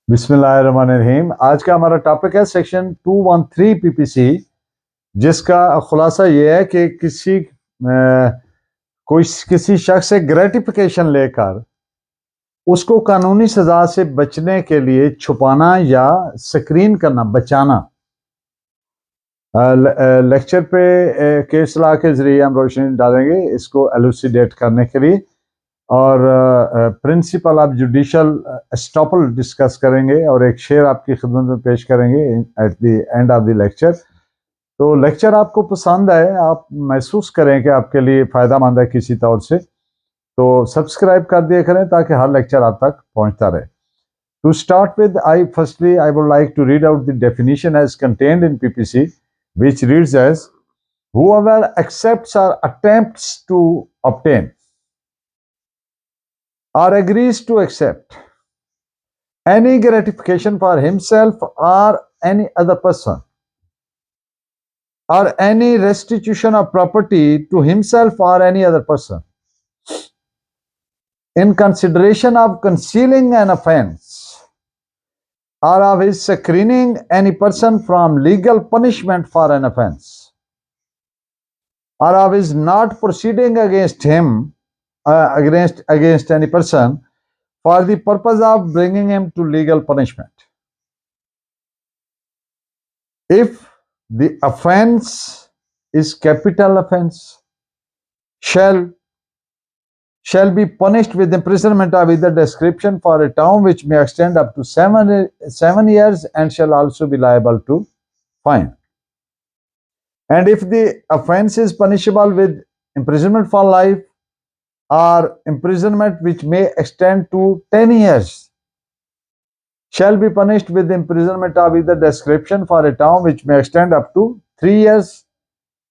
बिस्मिल्लाहिर्रहमानिर्रहीम। आज का हमारा टॉपिक है सेक्शन 213 पीपीसी, जिसका खुलासा ये है कि कोई किसी शख्स से ग्रेटिफिकेशन लेकर उसको कानूनी सजा से बचने के लिए छुपाना या स्क्रीन करना, बचाना। लेक्चर पे केस ला के जरिए हम रोशनी डालेंगे इसको एलुसिडेट करने के लिए, और principle of judicial estoppel discuss करेंगे और एक शेर आपकी खिदमत में पेश करेंगे at the end of the lecture. तो लेक्चर आपको पसंद आए, आप महसूस करें कि आपके लिए फ़ायदा मंद है किसी तौर से, तो सब्सक्राइब कर दिया करें ताकि हर लेक्चर आप तक पहुंचता रहे। To start with, I would like to read out the definition as contained in PPC, which reads as, whoever accepts or attempts to obtain or agrees to accept any gratification for himself or any other person, or any restitution of property to himself or any other person in consideration of concealing an offense or of his screening any person from legal punishment for an offense, or of his not proceeding against him against any person for the purpose of bringing him to legal punishment. If the offense is capital offense, shall be punished with imprisonment of either description for a term which may extend up to 7 years, and shall also be liable to fine. And if the offense is punishable with imprisonment for life or imprisonment which may extend to 10 years, shall be punished with imprisonment of either description for a term which may extend up to 3 years,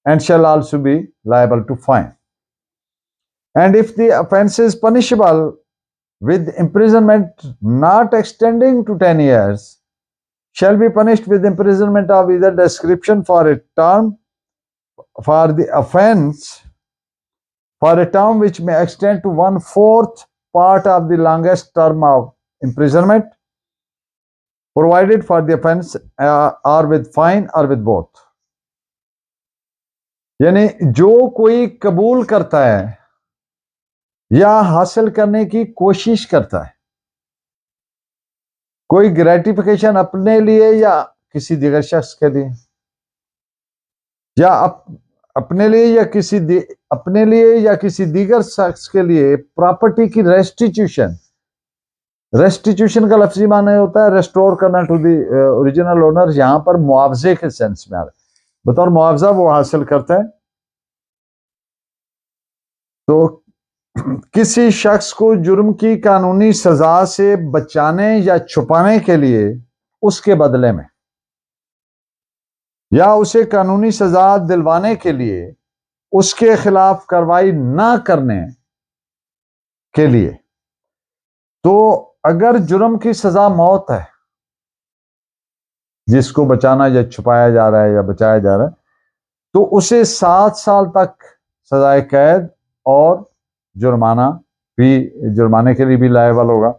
and shall also be liable to fine. And if the offense is punishable with imprisonment not extending to 10 years, shall be punished with imprisonment of either description for a term for the offense for a term which may extend to 1/4 part of the longest term of imprisonment provided for the offense, or with fine or with both. यानी जो कोई कबूल करता है या हासिल करने की कोशिश करता है कोई ग्रेटिफिकेशन अपने लिए या किसी दीगर शख्स के लिए, या अपने लिए या किसी दीगर शख्स के लिए प्रॉपर्टी की रेस्टिट्यूशन का लफ्जी माने होता है रेस्टोर करना टू दी ओरिजिनल ओनर। यहां पर मुआवजे के सेंस में आ रहा है, बतौर मुआवजा वो हासिल करता है। तो किसी शख्स को जुर्म की कानूनी सजा से बचाने या छुपाने के लिए उसके बदले में, या उसे कानूनी सजा दिलवाने के लिए उसके खिलाफ कार्रवाई ना करने के लिए, तो अगर जुर्म की सजा मौत है, जिसको बचाना या छुपाया जा रहा है या बचाया जा रहा है, तो उसे 7 साल तक सजाए कैद और जुर्माने के लिए भी लायबल होगा।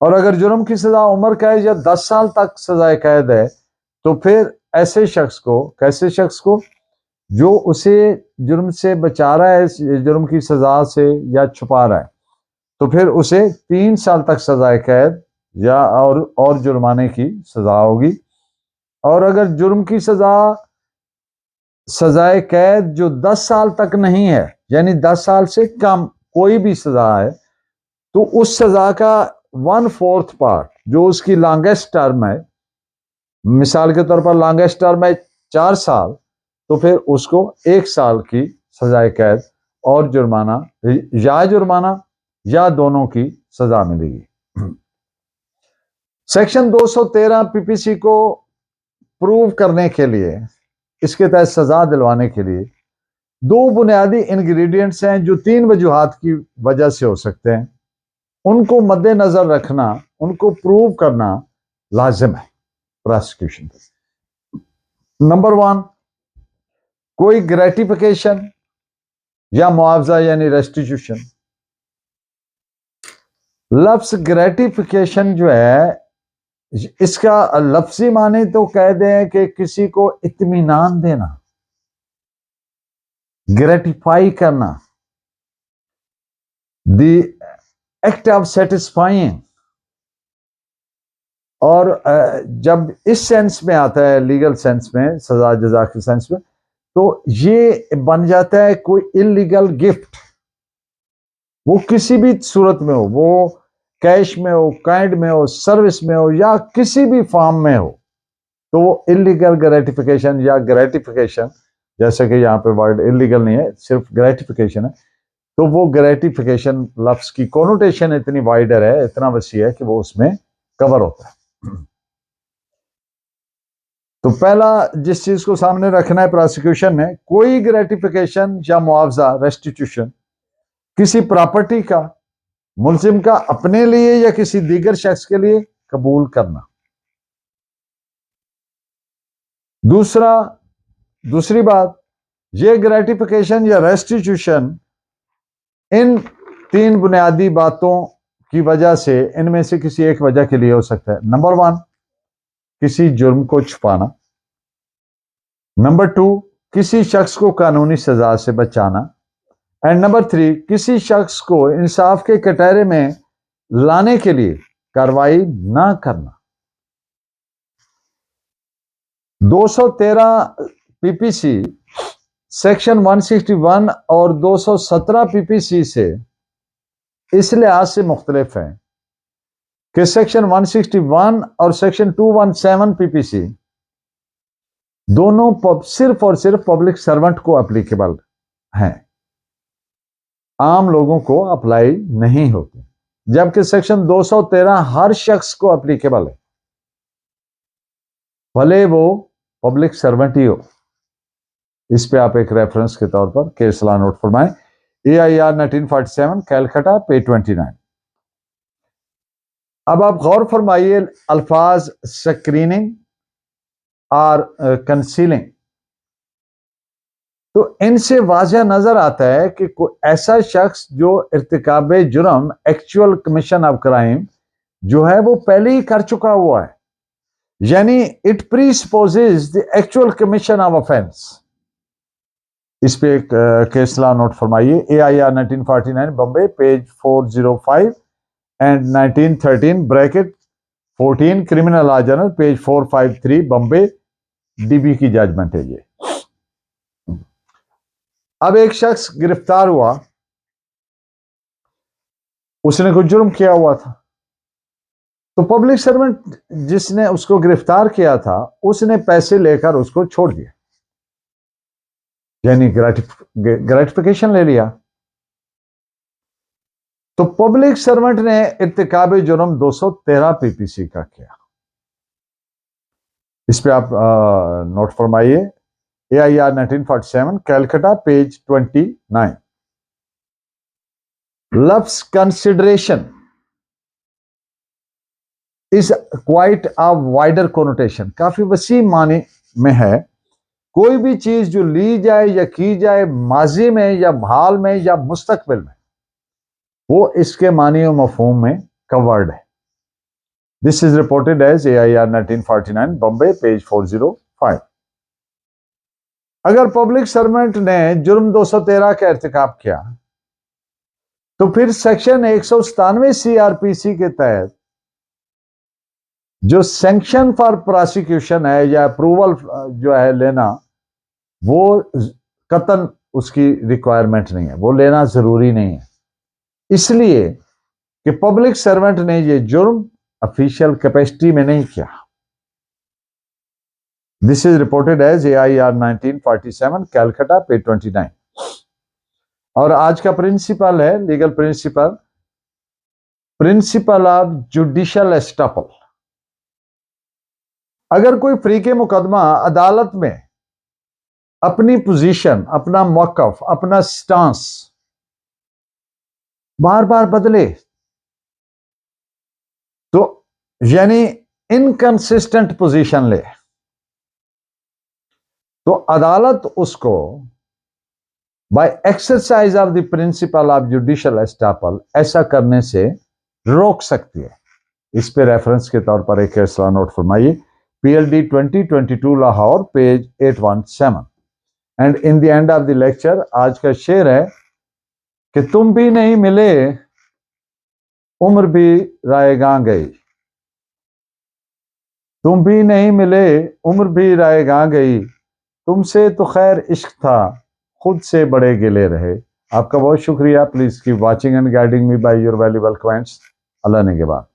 और अगर जुर्म की सजा उम्र कैद या 10 साल तक सजाए कैद है, तो फिर कैसे शख्स को जो उसे जुर्म से बचा रहा है, जुर्म की सजा से या छुपा रहा है, तो फिर उसे 3 साल तक सजाए कैद या और जुर्माने की सजा होगी। और अगर जुर्म की सजाए कैद जो 10 साल तक नहीं है, यानी 10 साल से कम कोई भी सजा है, तो उस सजा का 1/4 पार्ट जो उसकी लॉन्गेस्ट टर्म है, मिसाल के तौर पर लॉन्गेस्ट टर्म है 4 साल, तो फिर उसको 1 साल की सजाए कैद और जुर्माना या दोनों की सजा मिलेगी। सेक्शन 213 पीपीसी को प्रूव करने के लिए, इसके तहत सजा दिलवाने के लिए 2 बुनियादी इंग्रेडिएंट्स हैं जो 3 वजूहात की वजह से हो सकते हैं। उनको मद्देनजर रखना, उनको प्रूव करना लाजिम है प्रोसिक्यूशन। नंबर 1, कोई ग्रेटिफिकेशन या मुआवजा यानी रेस्टिट्यूशन। लफ्ज ग्रेटिफिकेशन जो है इसका लफ्जी माने तो कह दें कि किसी को इत्मीनान देना, ग्रेटिफाई करना, द एक्ट ऑफ सेटिस्फाइंग। और जब इस सेंस में आता है, लीगल सेंस में, सजा जजा के सेंस में, तो ये बन जाता है कोई इलीगल गिफ्ट। वो किसी भी सूरत में हो, वो कैश में हो, काइंड में हो, सर्विस में हो, या किसी भी फॉर्म में हो, तो वो इलीगल ग्रेटिफिकेशन या ग्रेटिफिकेशन, जैसे कि यहाँ पे वर्ड इलीगल नहीं है, सिर्फ ग्रेटिफिकेशन है, तो वो ग्रेटिफिकेशन लफ्ज की कोनोटेशन इतनी वाइडर है, इतना वसी है कि वो उसमें कवर होता है। तो पहला जिस चीज को सामने रखना है प्रोसिक्यूशन ने, कोई ग्रेटिफिकेशन या मुआवजा, रेस्टिट्यूशन किसी प्रॉपर्टी का मुलजिम का अपने लिए या किसी दीगर शख्स के लिए कबूल करना। दूसरी बात, ये ग्रेटिफिकेशन या रेस्टिट्यूशन इन तीन बुनियादी बातों की वजह से, इनमें से किसी एक वजह के लिए हो सकता है। नंबर 1, किसी जुर्म को छुपाना। नंबर 2, किसी शख्स को कानूनी सजा से बचाना। एंड नंबर 3, किसी शख्स को इंसाफ के कटहरे में लाने के लिए कार्रवाई ना करना। 213 पीपीसी सेक्शन 161 और 217 पीपीसी से इस लिहाज से मुख्तलिफ है कि सेक्शन 161 और सेक्शन 217 पीपीसी दोनों सिर्फ और सिर्फ पब्लिक सर्वेंट को एप्लीकेबल हैं, आम लोगों को अप्लाई नहीं होते, जबकि सेक्शन 213 हर शख्स को एप्लीकेबल है, भले वो पब्लिक सर्वेंट ही हो। इस पे आप एक रेफरेंस के तौर पर केस लॉ नोट फरमाएं, AIR 1947 कैलकटा पेज 29। अब आप गौर फरमाइए अल्फाज स्क्रीनिंग और कंसीलिंग, तो इनसे वाज़ह नजर आता है कि कोई ऐसा शख्स जो इर्तिकाबे जुर्म, एक्चुअल कमीशन ऑफ क्राइम जो है वो पहले ही कर चुका हुआ है, यानी it presupposes the actual commission of offence. इस पे एक केस लॉ नोट फरमाइए, AIR 1949 Bombay page 405 and 1913 bracket 14 criminal law journal page 453 Bombay, DB की जजमेंट है ये। अब एक शख्स गिरफ्तार हुआ, उसने कोई जुर्म किया हुआ था, तो पब्लिक सर्वेंट जिसने उसको गिरफ्तार किया था उसने पैसे लेकर उसको छोड़ दिया, यानी ग्रेटिफिकेशन ले लिया। तो पब्लिक सर्वेंट ने इर्तिकाब जुर्म 213 पीपीसी का किया। इस पे आप नोट फरमाइए, AIR 1947 कैलकटा पेज 29। लफ्ज consideration is quite a wider connotation, काफी वसी माने में है। कोई भी चीज जो ली जाए या की जाए माजी में या हाल में या मुस्तकबिल में, वो इसके मानी और मफहूम में कवर्ड है। This is reported as AIR 1949 Bombay page 405। अगर पब्लिक सर्वेंट ने जुर्म 213 का इर्तिकाब किया तो फिर सेक्शन 197 CRPC के तहत जो सैंक्शन फॉर प्रोसिक्यूशन है या अप्रूवल जो है लेना, वो कतन उसकी रिक्वायरमेंट नहीं है, वो लेना जरूरी नहीं है, इसलिए कि पब्लिक सर्वेंट ने ये जुर्म ऑफिशियल कैपेसिटी में नहीं किया। This is reported as AIR 1947 Calcutta page 29। और आज का प्रिंसिपल है, legal principle of judicial estoppel. अगर कोई फरीके मुकदमा अदालत में अपनी पोजीशन, अपना मौकफ, अपना स्टांस बार बार बदले, तो यानी इनकंसिस्टेंट पोजीशन ले, तो अदालत उसको by exercise of the principle of judicial estoppel ऐसा करने से रोक सकती है। इस पे रेफरेंस के तौर पर एक फैसला नोट फरमाइए। PLD 2022 Lahore, page 817। And in the end of the lecture आज का शेर है कि तुम भी नहीं मिले, उम्र भी रायगां गई। तुम भी नहीं मिले, उम्र भी रायगां गई। तुमसे तो खैर इश्क था, खुद से बड़े गिले रहे। आपका बहुत शुक्रिया। Please keep watching and guiding me by your valuable comments. Allah ने के बाद।